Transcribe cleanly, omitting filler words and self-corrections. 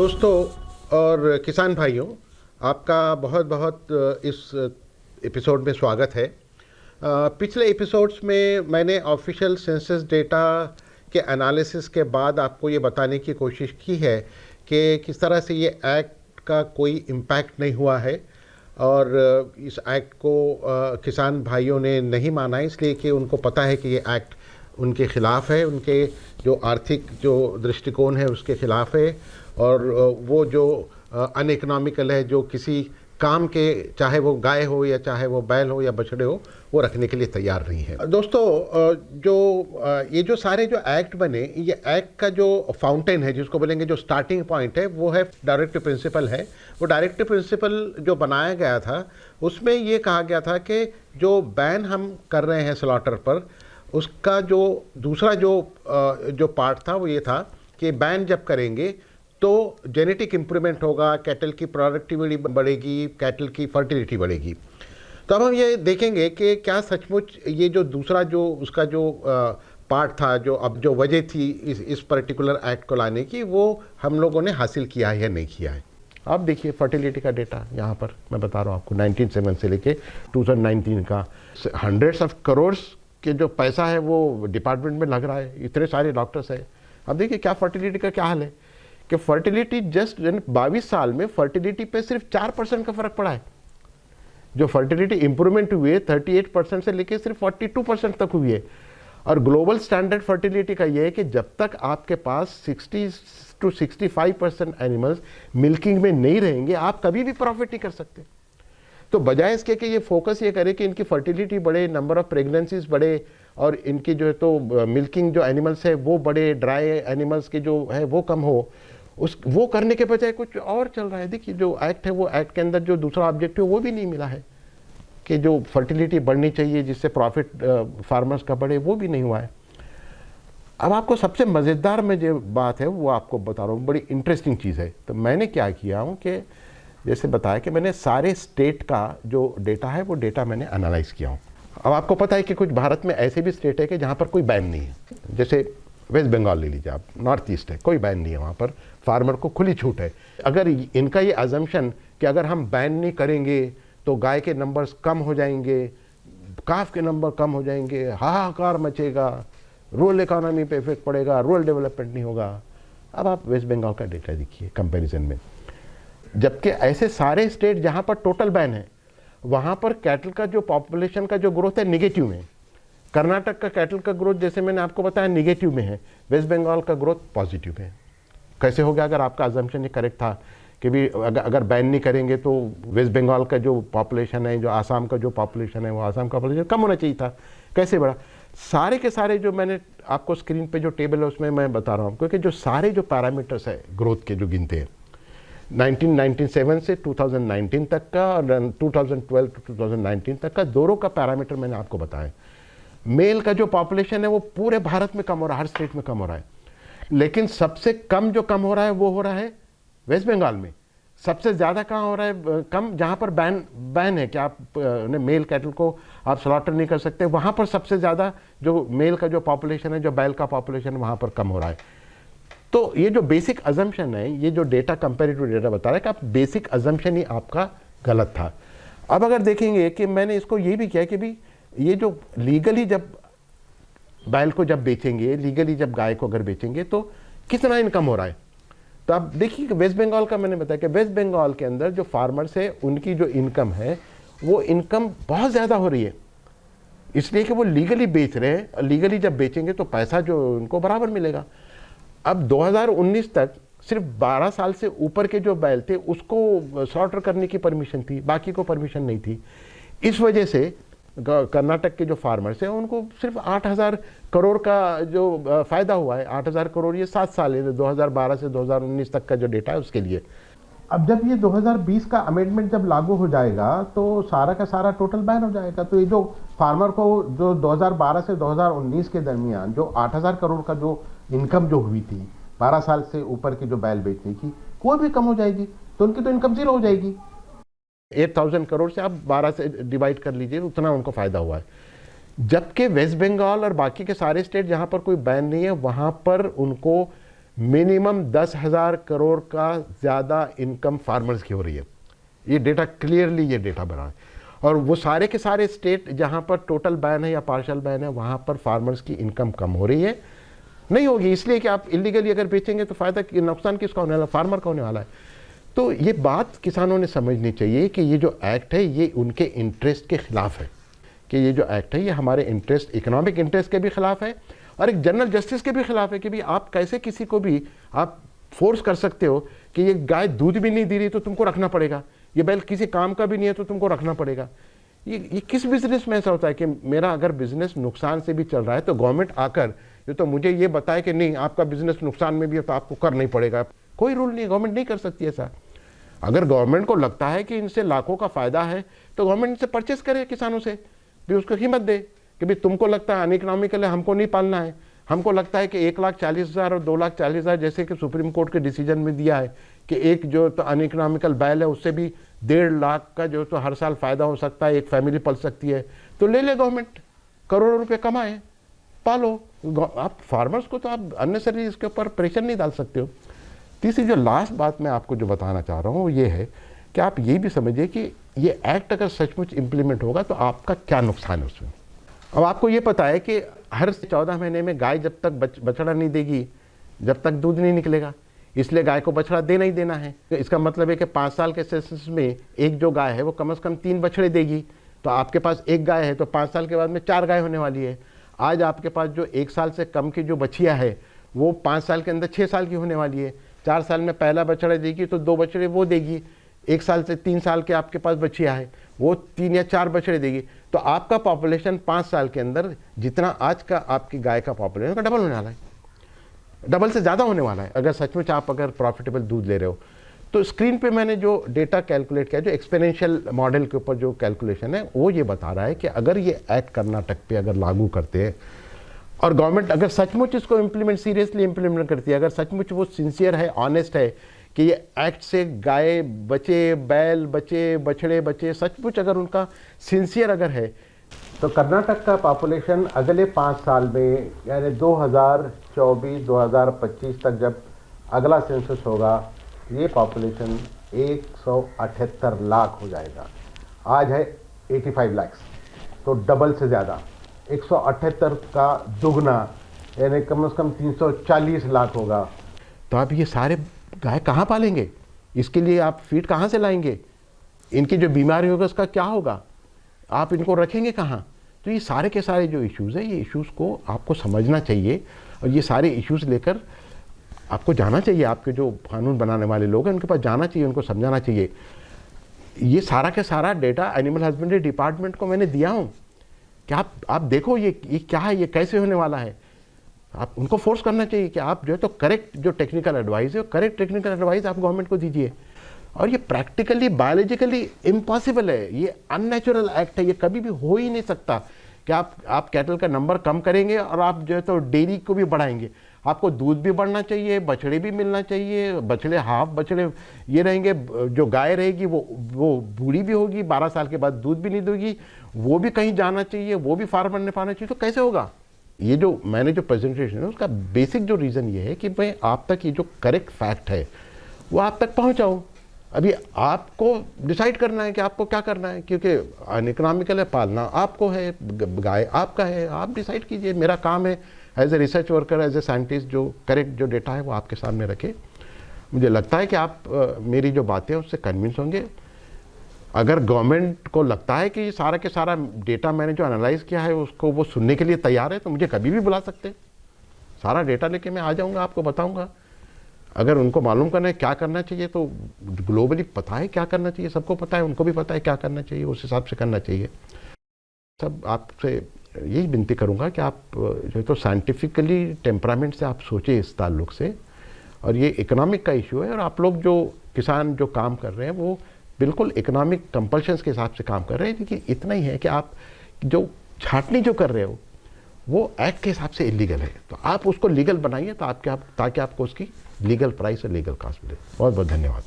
दोस्तों और किसान भाइयों, आपका बहुत बहुत इस एपिसोड में स्वागत है। पिछले एपिसोड्स में मैंने ऑफिशियल सेंसस डेटा के एनालिसिस के बाद आपको ये बताने की कोशिश की है कि किस तरह से ये एक्ट का कोई इम्पैक्ट नहीं हुआ है और इस एक्ट को किसान भाइयों ने नहीं माना, इसलिए कि उनको पता है कि ये एक्ट उनके ख़िलाफ़ है, उनके जो आर्थिक जो दृष्टिकोण है उसके ख़िलाफ़ है और वो जो अनइकोनॉमिकल है, जो किसी काम के, चाहे वो गाय हो या चाहे वो बैल हो या बछड़े हो, वो रखने के लिए तैयार नहीं है। दोस्तों, ये जो सारे जो एक्ट बने, ये एक्ट का जो फाउंटेन है, जिसको बोलेंगे जो स्टार्टिंग पॉइंट है, वो है डायरेक्टिव प्रिंसिपल है। वो डायरेक्टिव प्रिंसिपल जो बनाया गया था उसमें ये कहा गया था कि जो बैन हम कर रहे हैं स्लॉटर पर, उसका जो दूसरा जो पार्ट था वो ये था कि बैन जब करेंगे तो जेनेटिक इम्प्रूवमेंट होगा, कैटल की प्रोडक्टिविटी बढ़ेगी, कैटल की फर्टिलिटी बढ़ेगी। तो अब हम ये देखेंगे कि क्या सचमुच ये जो दूसरा जो उसका जो पार्ट था, जो अब जो वजह थी इस पर्टिकुलर एक्ट को लाने की, वो हम लोगों ने हासिल किया है या नहीं किया है। आप देखिए फर्टिलिटी का डेटा यहाँ पर मैं बता रहा हूँ आपको, 1907 से लेके 2019 का हंड्रेड्स ऑफ करोड़ के जो पैसा है वो डिपार्टमेंट में लग रहा है, इतने सारे डॉक्टर्स हैं। अब देखिए क्या फर्टिलिटी का क्या हाल है कि फर्टिलिटी जस्ट 22 साल में फर्टिलिटी पे सिर्फ 4% का फर्क पड़ा है। जो फर्टिलिटी इंप्रूवमेंट हुई है 38% से लेके सिर्फ 42% तक हुई है। और ग्लोबल स्टैंडर्ड फर्टिलिटी का ये है कि जब तक आपके पास 60 to 65% एनिमल्स मिल्किंग में नहीं रहेंगे, आप कभी भी प्रॉफिट नहीं कर सकते। तो बजाय इसके कि ये फोकस ये करे कि इनकी फर्टिलिटी बढ़े, नंबर ऑफ प्रेगनेंसीज बढ़े और इनकी जो है तो मिल्किंग जो एनिमल्स है वो बढ़े, ड्राई एनिमल्स के जो है वो कम हो, वो करने के बजाय कुछ और चल रहा है। देखिए जो एक्ट है, वो एक्ट के अंदर जो दूसरा ऑब्जेक्टिव वो भी नहीं मिला है कि जो फर्टिलिटी बढ़नी चाहिए जिससे प्रॉफिट फार्मर्स का बढ़े, वो भी नहीं हुआ है। अब आपको सबसे मज़ेदार में जो बात है वो आपको बता रहा हूँ, बड़ी इंटरेस्टिंग चीज़ है। तो मैंने क्या किया हूँ कि जैसे बताया कि मैंने सारे स्टेट का जो डेटा है वो डेटा मैंने एनालाइज किया हूँ। अब आपको पता है कि कुछ भारत में ऐसे भी स्टेट है कि जहाँ पर कोई बैन नहीं है। जैसे वेस्ट बंगाल ले लीजिए आप, नॉर्थ ईस्ट है, कोई बैन नहीं है, वहाँ पर फार्मर को खुली छूट है। अगर इनका ये अजम्पशन कि अगर हम बैन नहीं करेंगे तो गाय के नंबर्स कम हो जाएंगे, काफ के नंबर कम हो जाएंगे, हाहाकार मचेगा, रूरल इकोनॉमी पे इफेक्ट पड़ेगा, रूरल डेवलपमेंट नहीं होगा। अब आप वेस्ट बंगाल का डेटा देखिए कंपैरिजन में, जबकि ऐसे सारे स्टेट जहाँ पर टोटल बैन है वहाँ पर कैटल का जो पॉपुलेशन का जो ग्रोथ है निगेटिव में। कर्नाटक का कैटल का ग्रोथ जैसे मैंने आपको बताया निगेटिव में है, वेस्ट बंगाल का ग्रोथ पॉजिटिव है। कैसे हो गया? अगर आपका अजम्पशन ये करेक्ट था कि भी अगर बैन नहीं करेंगे तो वेस्ट बंगाल का जो पॉपुलेशन है, जो आसाम का जो पॉपुलेशन है, वो आसाम का पॉपुलेशन कम होना चाहिए था। कैसे बढ़ा? सारे के सारे जो मैंने आपको स्क्रीन पे जो टेबल है उसमें मैं बता रहा हूँ, क्योंकि जो सारे जो पैरामीटर्स है ग्रोथ के जो गिनते हैं 1997 से 2019 तक का और 2012 to 2019 तक का दोनों का पैरामीटर मैंने आपको बताया। मेल का जो पॉपुलेशन है वो पूरे भारत में कम हो रहा है, हर स्टेट में कम हो रहा है, लेकिन सबसे कम जो कम हो रहा है वो हो रहा है वेस्ट बंगाल में। सबसे ज़्यादा कहाँ हो रहा है? कम जहाँ पर बैन है कि आप मेल कैटल को आप स्लॉटर नहीं कर सकते, वहाँ पर सबसे ज़्यादा जो मेल का जो पॉपुलेशन है, जो बैल का पॉपुलेशन वहाँ पर कम हो रहा है। तो ये जो बेसिक अजम्पशन है, ये जो डेटा कंपैरेटिव डेटा बता रहा है कि आप बेसिक अजम्पशन ही आपका गलत था। अब अगर देखेंगे कि मैंने इसको ये भी किया कि भी ये जो लीगली जब बैल को जब बेचेंगे, लीगली जब गाय को अगर बेचेंगे तो कितना इनकम हो रहा है। तो आप देखिए कि वेस्ट बंगाल का मैंने बताया कि वेस्ट बंगाल के अंदर जो फार्मर्स है उनकी जो इनकम है वो इनकम बहुत ज़्यादा हो रही है, इसलिए कि वो लीगली बेच रहे हैं और लीगली जब बेचेंगे तो पैसा जो उनको बराबर मिलेगा। अब 2019 तक सिर्फ 12 साल से ऊपर के जो बैल थे उसको स्लॉटर करने की परमिशन थी, बाकी को परमिशन नहीं थी। इस वजह से कर्नाटक के जो फार्मर्स हैं उनको सिर्फ 8,000 करोड़ का जो फ़ायदा हुआ है। 8,000 करोड़ ये 7 साल है, 2012 से 2019 तक का जो डेटा है उसके लिए। अब जब ये 2020 का अमेंडमेंट जब लागू हो जाएगा तो सारा का सारा टोटल बैन हो जाएगा। तो ये जो फार्मर को जो 2012 से 2019 के दरमियान जो 8,000 करोड़ का जो इनकम जो हुई थी 12 साल से ऊपर के जो बैल बेचने की, कोई भी कम हो जाएगी तो उनकी तो इनकम जीरो हो जाएगी। 8,000 करोड़ से आप 12 से डिवाइड कर लीजिए, उतना उनको फ़ायदा हुआ है। जबकि वेस्ट बंगाल और बाकी के सारे स्टेट जहाँ पर कोई बैन नहीं है वहाँ पर उनको मिनिमम 10,000 करोड़ का ज़्यादा इनकम फार्मर्स की हो रही है। ये डेटा क्लियरली ये डेटा बना है। और वो सारे के सारे स्टेट जहाँ पर टोटल बैन है या पार्शियल बैन है, वहाँ पर फार्मर्स की इनकम कम हो रही है। नहीं होगी इसलिए कि आप इलीगली अगर बेचेंगे तो फ़ायदा नुकसान किसका होने वाला, फार्मर का होने वाला है। तो ये बात किसानों ने समझनी चाहिए कि ये जो एक्ट है ये उनके इंटरेस्ट के ख़िलाफ़ है, कि ये जो एक्ट है ये हमारे इंटरेस्ट, इकोनॉमिक इंटरेस्ट के भी ख़िलाफ़ है और एक जनरल जस्टिस के भी ख़िलाफ़ है कि भाई आप कैसे किसी को भी आप फोर्स कर सकते हो कि ये गाय दूध भी नहीं दे रही तो तुमको रखना पड़ेगा, ये बैल किसी काम का भी नहीं है तो तुमको रखना पड़ेगा। ये किस बिजनेस में ऐसा होता है कि मेरा अगर बिजनेस नुकसान से भी चल रहा है तो गवर्नमेंट आकर ये तो मुझे ये बताए कि नहीं आपका बिजनेस नुकसान में भी है तो आपको करना ही पड़ेगा। कोई रूल नहीं, गवर्नमेंट नहीं कर सकती ऐसा। अगर गवर्नमेंट को लगता है कि इनसे लाखों का फायदा है तो गवर्नमेंट इनसे परचेस करे किसानों से, भी उसको कीमत दे कि भाई तुमको लगता है अनइकोनॉमिकल है, हमको नहीं पालना है, हमको लगता है कि 1,40,000 और 2,40,000 जैसे कि सुप्रीम कोर्ट के डिसीजन में दिया है कि एक जो तो अनइकोनॉमिकल बैल है उससे भी 1.5 लाख का जो तो हर साल फायदा हो सकता है, एक फैमिली पल सकती है, तो ले ले गवर्नमेंट, करोड़ों रुपए कमाए, पालो। आप फार्मर्स को तो आप अननेसेसरी इसके ऊपर प्रेशर नहीं डाल सकते हो। तीसरी जो लास्ट बात मैं आपको जो बताना चाह रहा हूँ वो ये है कि आप ये भी समझिए कि ये एक्ट अगर सचमुच इम्प्लीमेंट होगा तो आपका क्या नुकसान है उसमें। अब आपको ये पता है कि हर 14 महीने में गाय जब तक बछड़ा नहीं देगी जब तक दूध नहीं निकलेगा, इसलिए गाय को बछड़ा देना ही देना है। तो इसका मतलब है कि 5 साल के सेशंस में एक जो गाय है वो कम से कम 3 बछड़े देगी। तो आपके पास एक गाय है तो 5 साल के बाद में 4 गाय होने वाली है। आज आपके पास जो 1 साल से कम की जो बछिया है वो 5 साल के अंदर 6 साल की होने वाली है। 4 साल में पहला बछड़ा देगी तो 2 बछड़े वो देगी। 1 साल से 3 साल के आपके पास बछिया है वो 3 या 4 बछड़े देगी। तो आपका पॉपुलेशन 5 साल के अंदर जितना आज का आपकी गाय का पॉपुलेशन का डबल होने वाला है, डबल से ज़्यादा होने वाला है अगर सचमुच आप अगर प्रॉफिटेबल दूध ले रहे हो। तो स्क्रीन पे मैंने जो डेटा कैलकुलेट किया, जो एक्सपोनेंशियल मॉडल के ऊपर जो कैलकुलेशन है वो ये बता रहा है कि अगर ये एक्ट कर्नाटक पे अगर लागू करते हैं और गवर्नमेंट अगर सचमुच इसको इम्प्लीमेंट सीरियसली इम्प्लीमेंट करती है, अगर सचमुच वो सिंसियर है, ऑनेस्ट है कि ये एक्ट से गाय बचे, बैल बचे, बछड़े बचे, सचमुच अगर उनका सिंसियर अगर है, तो कर्नाटक का पॉपुलेशन अगले 5 साल में यानी 2024-2025 तक जब अगला सेंसस होगा ये पॉपुलेशन 178 लाख हो जाएगा। आज है 85 लाख, तो डबल से ज़्यादा 178 का दुगना यानी कम से कम 340 लाख होगा। तो आप ये सारे गाय कहाँ पालेंगे? इसके लिए आप फीड कहाँ से लाएंगे? इनकी जो बीमारी होगा उसका क्या होगा? आप इनको रखेंगे कहाँ? तो ये सारे के सारे जो इश्यूज़ हैं, ये इश्यूज़ को आपको समझना चाहिए और ये सारे इश्यूज़ लेकर आपको जाना चाहिए। आपके जो कानून बनाने वाले लोग हैं उनके पास जाना चाहिए, उनको समझाना चाहिए। ये सारा का सारा डेटा एनिमल हस्बेंड्री डिपार्टमेंट को मैंने दिया हूँ कि आप देखो ये क्या है, ये कैसे होने वाला है। आप उनको फोर्स करना चाहिए कि आप जो है तो करेक्ट जो टेक्निकल एडवाइस है, करेक्ट टेक्निकल एडवाइस आप गवर्नमेंट को दीजिए। और ये प्रैक्टिकली बायोलॉजिकली इम्पॉसिबल है, ये अननेचुरल एक्ट है, ये कभी भी हो ही नहीं सकता कि आप कैटल का नंबर कम करेंगे और आप जो है तो डेयरी को भी बढ़ाएंगे। आपको दूध भी बढ़ना चाहिए, बछड़े भी मिलना चाहिए, बछड़े हाफ बछड़े ये रहेंगे, जो गाय रहेगी वो बूढ़ी भी होगी, 12 साल के बाद दूध भी नहीं देगी, वो भी कहीं जाना चाहिए, वो भी फार्मर ने पाना चाहिए। तो कैसे होगा? ये जो मैंने जो प्रेजेंटेशन है उसका बेसिक जो रीज़न ये है कि मैं आप तक ये जो करेक्ट फैक्ट है वो आप तक पहुँचाऊँ। अभी आपको डिसाइड करना है कि आपको क्या करना है, क्योंकि अनइकोनॉमिकल है, पालना आपको है, गाय आपका है, आप डिसाइड कीजिए। मेरा काम है as a research worker, as a scientist जो करेक्ट जो डेटा है वो आपके सामने रखे। मुझे लगता है कि आप मेरी जो बातें हैं उससे कन्विंस होंगे। अगर गवर्नमेंट को लगता है कि सारा के सारा डेटा मैंने जो एनालाइज किया है उसको वो सुनने के लिए तैयार है तो मुझे कभी भी बुला सकते हैं। सारा डेटा लेके मैं आ जाऊँगा, आपको बताऊँगा। अगर उनको मालूम करना है क्या करना चाहिए तो ग्लोबली पता है क्या करना चाहिए, सबको पता है, उनको भी पता है क्या करना चाहिए, उस हिसाब से करना चाहिए। सब आपसे यही विनती करूंगा कि आप जो है तो साइंटिफिकली टेम्परामेंट से आप सोचें इस ताल्लुक से। और ये इकोनॉमिक का इशू है और आप लोग जो किसान जो काम कर रहे हैं वो बिल्कुल इकोनॉमिक कंपल्शंस के हिसाब से काम कर रहे हैं। लेकिन इतना ही है कि आप जो छाटनी जो कर रहे हो वो एक्ट के हिसाब से इलीगल है, तो आप उसको लीगल बनाइए तो ताकि आपको उसकी लीगल प्राइस और लीगल कास्ट मिले। बहुत बहुत धन्यवाद।